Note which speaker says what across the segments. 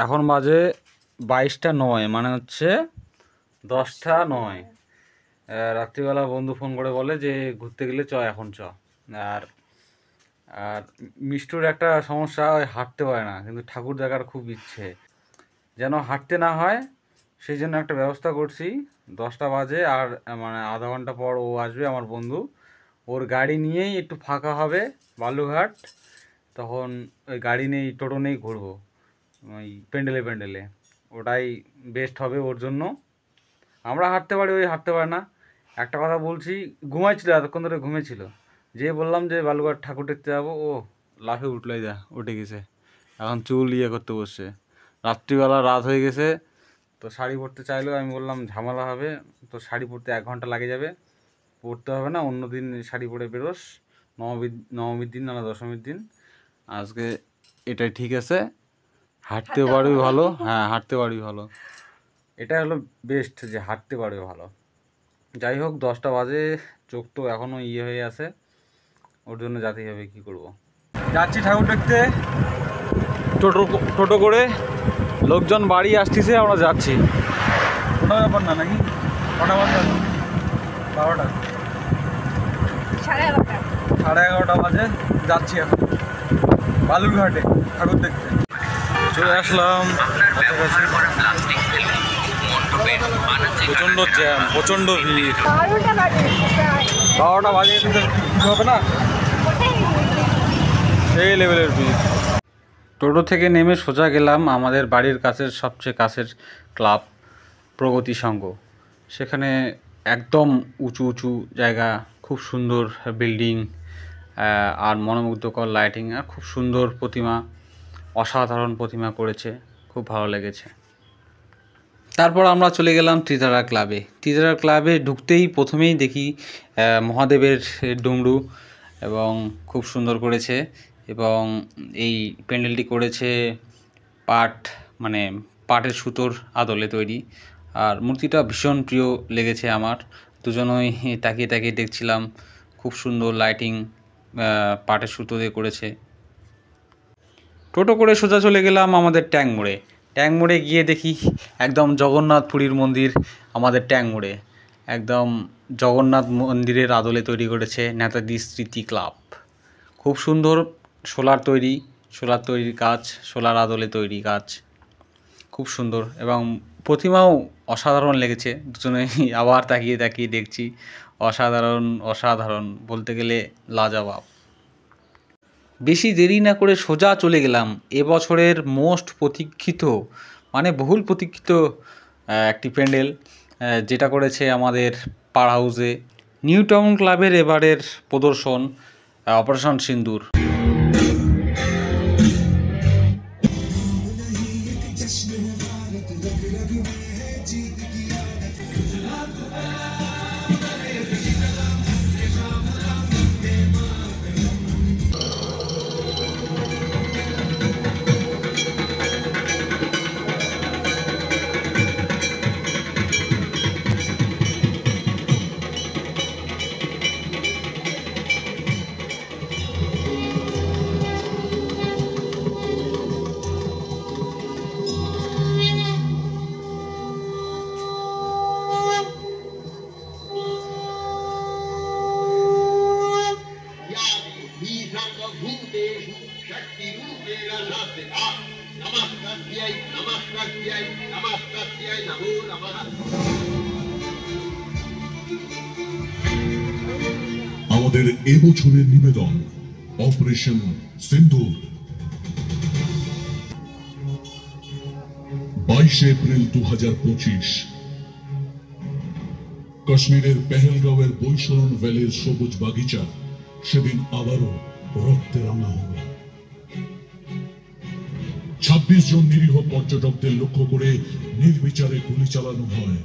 Speaker 1: এখন বাজে 22টা 9, মানে হচ্ছে 10টা 9। রাত্রিবেলা বন্ধু ফোন করে বলে যে ঘুরতে গেলে চ, এখন চ। আর আর মিষ্টুর একটা সমস্যা, ওই হাঁটতে পারে না, কিন্তু ঠাকুর দেখার খুব ইচ্ছে, যেন হাঁটতে না হয় সেই জন্য একটা ব্যবস্থা করছি। 10টা বাজে আর মানে আধা ঘন্টা পর ও আসবে, আমার বন্ধু। ওর গাড়ি নিয়েই একটু ফাঁকা হবে বালুঘাট, তখন ওই গাড়ি নেই, টোটো নেই, ঘুরবো ওই প্যান্ডেলে প্যান্ডেলে। ওটাই বেস্ট হবে ওর জন্য। আমরা হাঁটতে পারি, ওই হাঁটতে পারে না। একটা কথা বলছি, ঘুমাইছিল, এতক্ষণ ধরে ঘুমেছিল। যে বললাম যে বালুঘাট ঠাকুর দেখতে যাবো, ও লাফে উঠলাই, যা উঠে গেছে, এখন চুল ইয়ে করতে বসছে। রাত্রিবেলা রাত হয়ে গেছে, তো শাড়ি পরতে চাইলেও আমি বললাম ঝামেলা হবে, তো শাড়ি পরতে 1 ঘন্টা লাগে যাবে, পরতে হবে না, অন্য দিন শাড়ি পরে বেরোস, নবমীর দিন না দশমীর দিন। আজকে এটাই ঠিক আছে, হাঁটতে পারবি ভালো। হ্যাঁ, হাঁটতে পারবি ভালো, এটা হলো বেস্ট, যে হাঁটতে পারবে ভালো। যাই হোক, 10টা বাজে, চোখ তো এখনও ইয়ে হয়ে আছে, ওর জন্য যেতেই হবে, কী করবো। যাচ্ছি ঠাকুর দেখতে, টোটো টোটো করে, লোকজন বাড়ি আসতেছে, আমরা যাচ্ছি। কোনো ব্যাপার না নাকি? কটা বাজে? 12টা, 11:30 বাজে। যাচ্ছি এখন বালুরঘাটে ঠাকুর দেখতে। চলে আসলাম কাছাকাছি। প্রচণ্ড জ্যাম, প্রচণ্ড ভিড়। 12টা বাজে কিন্তু কিছু হবে না, সেই লেভেলের ভিড়। টোটো থেকে নেমে সোজা গেলাম আমাদের বাড়ির কাছের সবচেয়ে কাছের ক্লাব, প্রগতি সংঘ। সেখানে একদম উঁচু উঁচু জায়গা, খুব সুন্দর বিল্ডিং, আর মনোমুগ্ধকর লাইটিং, আর খুব সুন্দর প্রতিমা, অসাধারণ প্রতিমা করেছে, খুব ভালো লেগেছে। তারপর আমরা চলে গেলাম ত্রিতারা ক্লাবে। ত্রিতারা ক্লাবে ঢুকতেই প্রথমেই দেখি মহাদেবের ডুমরু, এবং খুব সুন্দর করেছে। এবং এই প্যান্ডেলটি করেছে মানে পাটের সুতোর আদলে তৈরি। আর মূর্তিটা ভীষণ প্রিয় লেগেছে আমার, দুজনেই তাকিয়ে তাকিয়ে দেখছিলাম। খুব সুন্দর লাইটিং, পাটের সুতো দিয়ে করেছে। টোটো করে সোজা চলে গেলাম আমাদের ট্যাঙ্ক মোড়ে। ট্যাঙ্ক মোড়ে গিয়ে দেখি একদম জগন্নাথ পুরীর মন্দির আমাদের ট্যাঙ্ক মোড়ে, একদম জগন্নাথ মন্দিরের আদলে তৈরি করেছে নেতাজি স্মৃতি ক্লাব। খুব সুন্দর সোলার তৈরির কাজ, সোলার আদলে তৈরি কাজ, খুব সুন্দর। এবং প্রতিমাও অসাধারণ লেগেছে, দুজনেই আবার তাকিয়ে তাকিয়ে দেখছি। অসাধারণ বলতে গেলে লাজবাব। বেশি দেরি না করে সোজা চলে গেলাম এবছরের মোস্ট প্রতীক্ষিত, মানে বহুল প্রতীক্ষিত একটি প্যান্ডেল, যেটা করেছে আমাদের পাড় হাউসে নিউ টাউন ক্লাবের এবারের প্রদর্শন, অপারেশন সিন্দুর।
Speaker 2: আমাদের এবছরের নিবেদন অপারেশন সিন্দুর। 22 এপ্রিল 2025 কাশ্মীরের পেহেলগাঁওয়ের বৈশরণ ভ্যালির সবুজ বাগিচা সেদিন আবারও রক্তে রাঙা হবে। 26 জন নিরীহ পর্যটকদের লক্ষ্য করে নির্বিচারে গুলি চালানো হয়।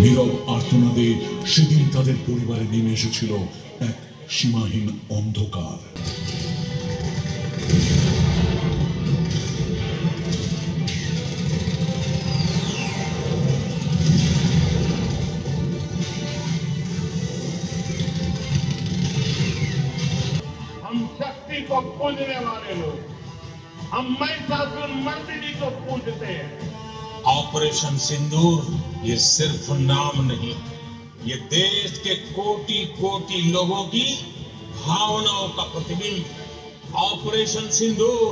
Speaker 2: নীরব আর্তনাদে সেদিন তাদের পরিবারে নেমে এসেছিল এক সীমাহীন অন্ধকার।
Speaker 3: को पूजने वाले लोग, हम महिषासुर मर्दिनी को पूजते हैं।
Speaker 4: ऑपरेशन सिंदूर ये सिर्फ नाम नहीं, ये देश के कोटि कोटि लोगों की भावनाओं का प्रतिबिंब। ऑपरेशन सिंदूर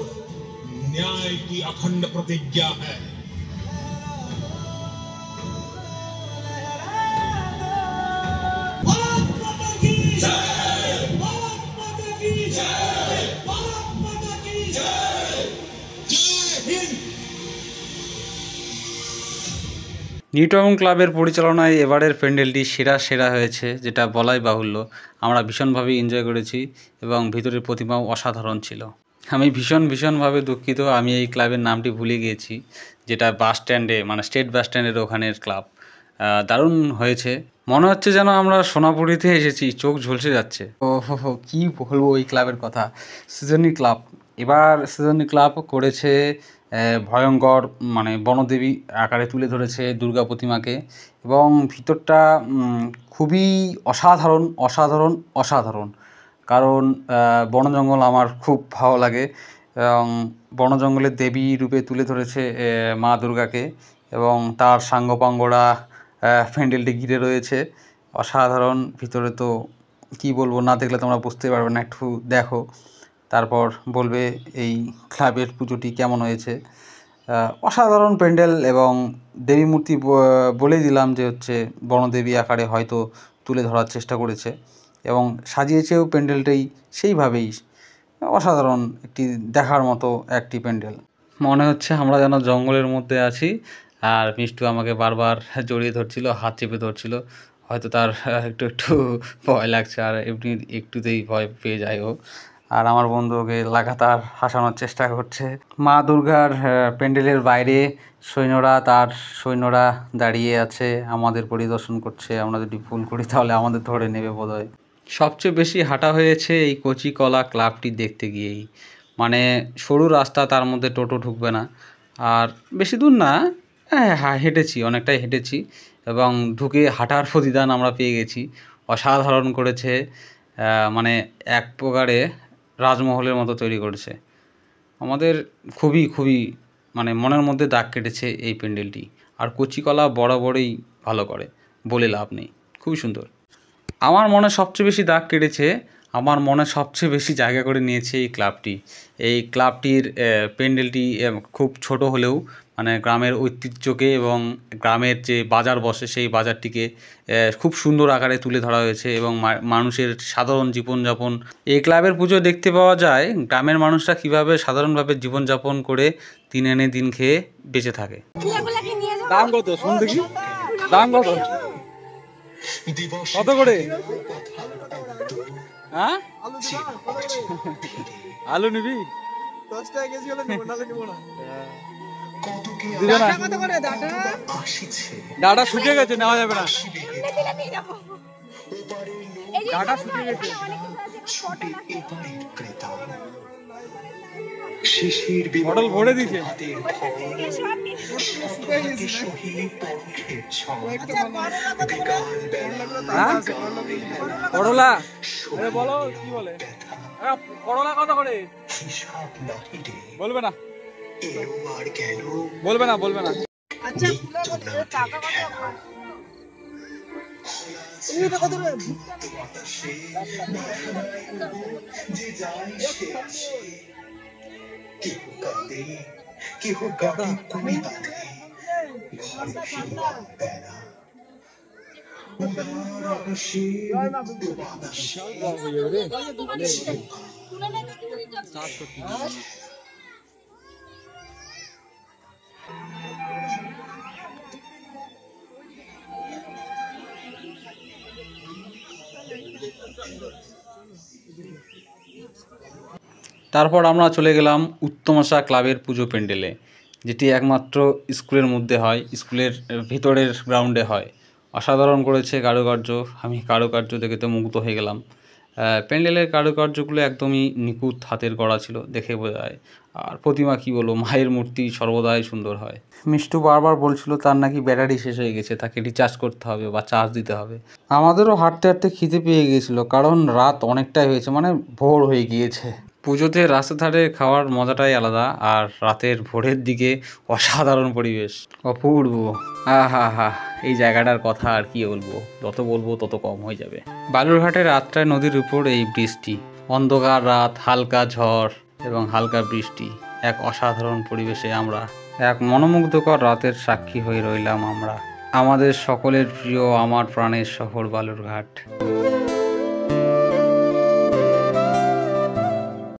Speaker 4: न्याय की अखंड प्रतिज्ञा है।
Speaker 1: নিউটাউন ক্লাবের পরিচালনায় এবারের প্যান্ডেলটি সেরা হয়েছে, যেটা বলাই বাহুল্য। আমরা ভীষণভাবে এনজয় করেছি এবং ভিতরের প্রতিমাও অসাধারণ ছিল। আমি ভীষণভাবে দুঃখিত, আমি এই ক্লাবের নামটি ভুলে গিয়েছি, যেটা বাস স্ট্যান্ডে মানে স্টেট বাস স্ট্যান্ডের ওখানের ক্লাব। দারুণ হয়েছে, মনে হচ্ছে যেন আমরা সোনাপুরীতে এসেছি, চোখ ঝলসে যাচ্ছে। ও হো কী বলবো এই ক্লাবের কথা। সৃজনী ক্লাব, এবার সৃজনী ক্লাব করেছে ভয়ঙ্কর মানে বনদেবী আকারে তুলে ধরেছে দুর্গা প্রতিমাকে, এবং ভিতরটা খুবই অসাধারণ। কারণ বন জঙ্গল আমার খুব ভালো লাগে, এবং বন জঙ্গলের দেবী রূপে তুলে ধরেছে মা দুর্গাকে, এবং তার সাঙ্গপাঙ্গরা প্যান্ডেলটি ঘিরে রয়েছে। অসাধারণ। ভিতরে তো কী বলবো, না দেখলে তোমরা বুঝতে পারবে না, একটু দেখো তারপর বলবে এই ক্লাবের পুজোটি কেমন হয়েছে। অসাধারণ প্যান্ডেল, এবং দেবী মূর্তি বলেই দিলাম যে হচ্ছে বনদেবী আকারে হয়তো তুলে ধরার চেষ্টা করেছে, এবং সাজিয়েছেও প্যান্ডেলটাই সেইভাবেই। অসাধারণ একটি দেখার মতো একটি প্যান্ডেল। মনে হচ্ছে আমরা যেন জঙ্গলের মধ্যে আছি, আর মিষ্টু আমাকে বারবার জড়িয়ে ধরছিল, হাত চেপে ধরছিল। হয়তো তার একটু ভয় লাগছে, আর এমনি একটুতেই ভয় পেয়ে যায় ও। আর আমার বন্ধু ওকে লাগাতার হাসানোর চেষ্টা করছে। মা দুর্গার প্যান্ডেলের বাইরে সৈন্যরা দাঁড়িয়ে আছে, আমাদের পরিদর্শন করছে। আমরা যদি ভুল করি তাহলে আমাদের ধরে নেবে বোধহয়। সবচেয়ে বেশি হাঁটা হয়েছে এই কচিকলা ক্লাবটি দেখতে গিয়েই। মানে সরু রাস্তা, তার মধ্যে টোটো ঢুকবে না, আর বেশি দূর না, হেঁটেছি, অনেকটাই হেঁটেছি, এবং ঢুকে হাঁটার প্রতিদান আমরা পেয়ে গেছি। অসাধারণ করেছে, মানে এক প্রকারে রাজমহলের মতো তৈরি করেছে। আমাদের খুবই মানে মনের মধ্যে দাগ কেটেছে এই প্যান্ডেলটি। আর কচিকলা বরাবরই ভালো করে, বলে লাভ নেই, খুবই সুন্দর। আমার মনে সবচেয়ে বেশি দাগ কেটেছে, আমার মনে সবচেয়ে বেশি জায়গা করে নিয়েছে এই ক্লাবটি। এই ক্লাবটির প্যান্ডেলটি খুব ছোট হলেও মানে গ্রামের ঐতিহ্যকে এবং গ্রামের যে বাজার বসে সেই বাজারটিকে খুব সুন্দর আকারে তুলে ধরা হয়েছে, এবং মানুষের সাধারণ জীবনযাপন এই ক্লাবের পুজো দেখতে পাওয়া যায়। গ্রামের মানুষরা কীভাবে সাধারণভাবে জীবনযাপন করে দিন এনে দিন খেয়ে বেঁচে থাকে। দাম কত শুন দেখি, দাম কত কত করে? হ্যাঁ, আলু নিবি? 10 টাকা কেজি হলে নিব, নালে নিব না। ডাটা কত করে? ডাটা শুকিয়ে গেছে, নেওয়া যাবে না। ডাটা শুকিয়ে গেছে। পটল ভরে দিয়েছে। করলা বলো, কি বলে? করলা কত করে? বলবে না, বলবে না। আচ্ছা টাকা কত? তারপর আমরা চলে গেলাম উত্তমশা ক্লাবের পুজো প্যান্ডেলে, যেটি একমাত্র স্কুলের মধ্যে হয়, স্কুলের ভিতরের গ্রাউন্ডে হয়। অসাধারণ করেছে কারুকার্য, আমি কারুকার্য দেখে তো মুগ্ধ হয়ে গেলাম। প্যান্ডেলের কারুকার্যগুলো একদমই নিখুঁত হাতের গড়া ছিল, দেখে বোঝা যায়। আর প্রতিমা কী বলবো, মায়ের মূর্তি সর্বদাই সুন্দর হয়। মিষ্টু বারবার বলছিল তার নাকি ব্যাটারি শেষ হয়ে গেছে, তাকে রিচার্জ করতে হবে বা চার্জ দিতে হবে। আমাদেরও হাঁটতে খিদে পেয়ে গিয়েছিলো, কারণ রাত অনেকটাই হয়েছে, মানে ভোর হয়ে গিয়েছে। পুজোতে রাস্তার ধারে খাওয়ার মজাটাই আলাদা, আর রাতের ভোরের দিকে অসাধারণ পরিবেশ, অপূর্ব। আহা হা, এই জায়গাটার কথা আর কি বলবো, যত বলবো তত কম হয়ে যাবে। বালুরঘাটের আত্রাই নদীর উপর এই বৃষ্টি, অন্ধকার রাত, হালকা ঝড় এবং হালকা বৃষ্টি, এক অসাধারণ পরিবেশে আমরা এক মনোমুগ্ধকর রাতের সাক্ষী হয়ে রইলাম আমরা, আমাদের সকলের প্রিয়, আমার প্রাণের শহর বালুরঘাট।